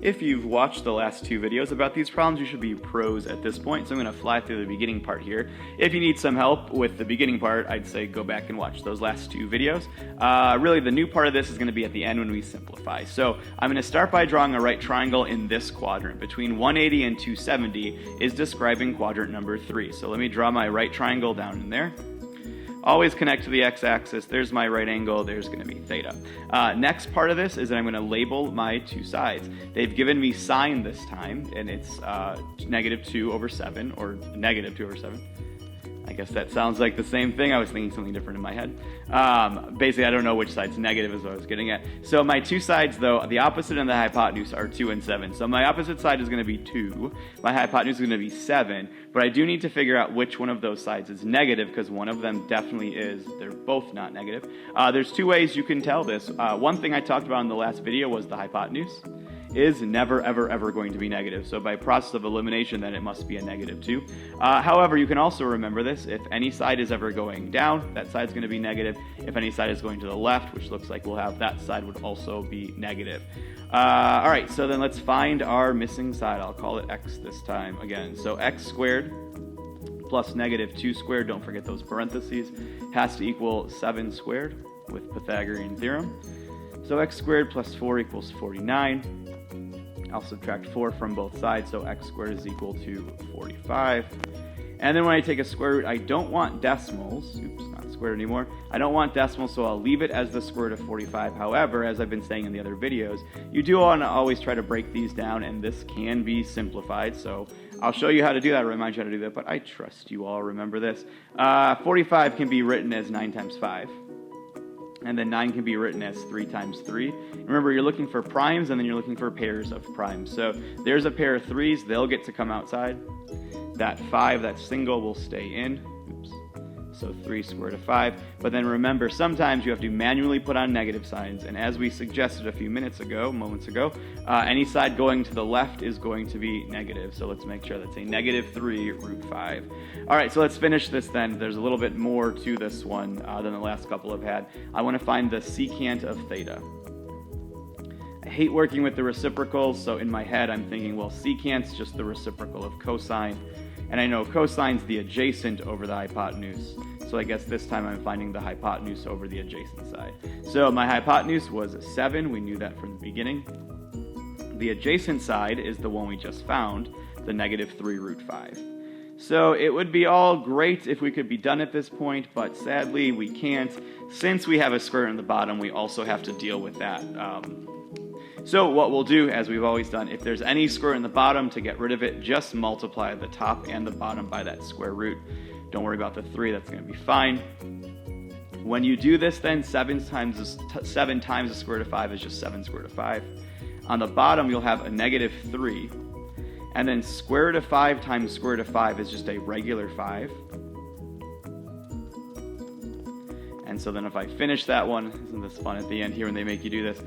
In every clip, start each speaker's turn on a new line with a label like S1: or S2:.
S1: If you've watched the last two videos about these problems, you should be pros at this point, so I'm going to fly through the beginning part here. If you need some help with the beginning part, I'd say go back and watch those last two videos. Really, the new part of this is going to be at the end when we simplify. So I'm going to start by drawing a right triangle in this quadrant. Between 180 and 270 is describing quadrant number 3. So let me draw my right triangle down in there. Always connect to the x-axis. There's my right angle. There's going to be theta. Next part of this is that I'm going to label my two sides. They've given me sine this time, and it's -2/7, or -2/7. I guess that sounds like the same thing. I was thinking something different in my head. Basically, I don't know which side's negative is what I was getting at. So my two sides, though, the opposite and the hypotenuse are 2 and 7. So my opposite side is going to be 2. My hypotenuse is going to be 7. But I do need to figure out which one of those sides is negative, because one of them definitely is. They're both not negative. There's two ways you can tell this. One thing I talked about in the last video was the hypotenuse is never, ever, ever going to be negative. So by process of elimination, then it must be a -2. However, you can also remember this. If any side is ever going down, that side's going to be negative. If any side is going to the left, which looks like we'll have, that side would also be negative. All right, so then let's find our missing side. I'll call it x this time again. So x squared plus -2 squared, don't forget those parentheses, has to equal 7 squared with Pythagorean theorem. So x squared plus 4 equals 49. I'll subtract 4 from both sides, so x squared is equal to 45. And then when I take a square root, I don't want decimals. Oops, not squared anymore. I don't want decimals, so I'll leave it as the square root of 45. However, as I've been saying in the other videos, you do want to always try to break these down, and this can be simplified. So I'll show you how to do that, remind you how to do that, but I trust you all remember this. 45 can be written as 9 times 5. And then 9 can be written as 3 times 3. Remember, you're looking for primes, and then you're looking for pairs of primes. So there's a pair of 3s. They'll get to come outside. That 5, that single, will stay in. Oops. So 3 square root of 5. But then remember, sometimes you have to manually put on negative signs. And as we suggested a few moments ago, any side going to the left is going to be negative. So let's make sure that's a -3√5. All right, so let's finish this then. There's a little bit more to this one than the last couple I've had. I want to find the secant of theta. I hate working with the reciprocals, so in my head I'm thinking, well, secant's just the reciprocal of cosine. And I know cosine's the adjacent over the hypotenuse. So I guess this time I'm finding the hypotenuse over the adjacent side. So my hypotenuse was 7. We knew that from the beginning. The adjacent side is the one we just found, the -3√5. So it would be all great if we could be done at this point, but sadly we can't. Since we have a square root in the bottom, we also have to deal with that. So what we'll do, as we've always done, if there's any square root in the bottom, to get rid of it, just multiply the top and the bottom by that square root. Don't worry about the 3, that's going to be fine. When you do this, then 7 times the square root of 5 is just 7 square root of 5. On the bottom, you'll have a -3. And then square root of 5 times square root of 5 is just a regular 5. And so then if I finish that one, isn't this fun at the end here when they make you do this?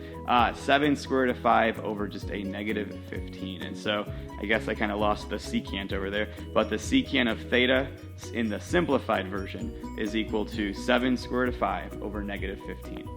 S1: 7 square root of 5 over just a -15. And so I guess I kind of lost the secant over there. But the secant of theta in the simplified version is equal to 7 square root of 5 over -15.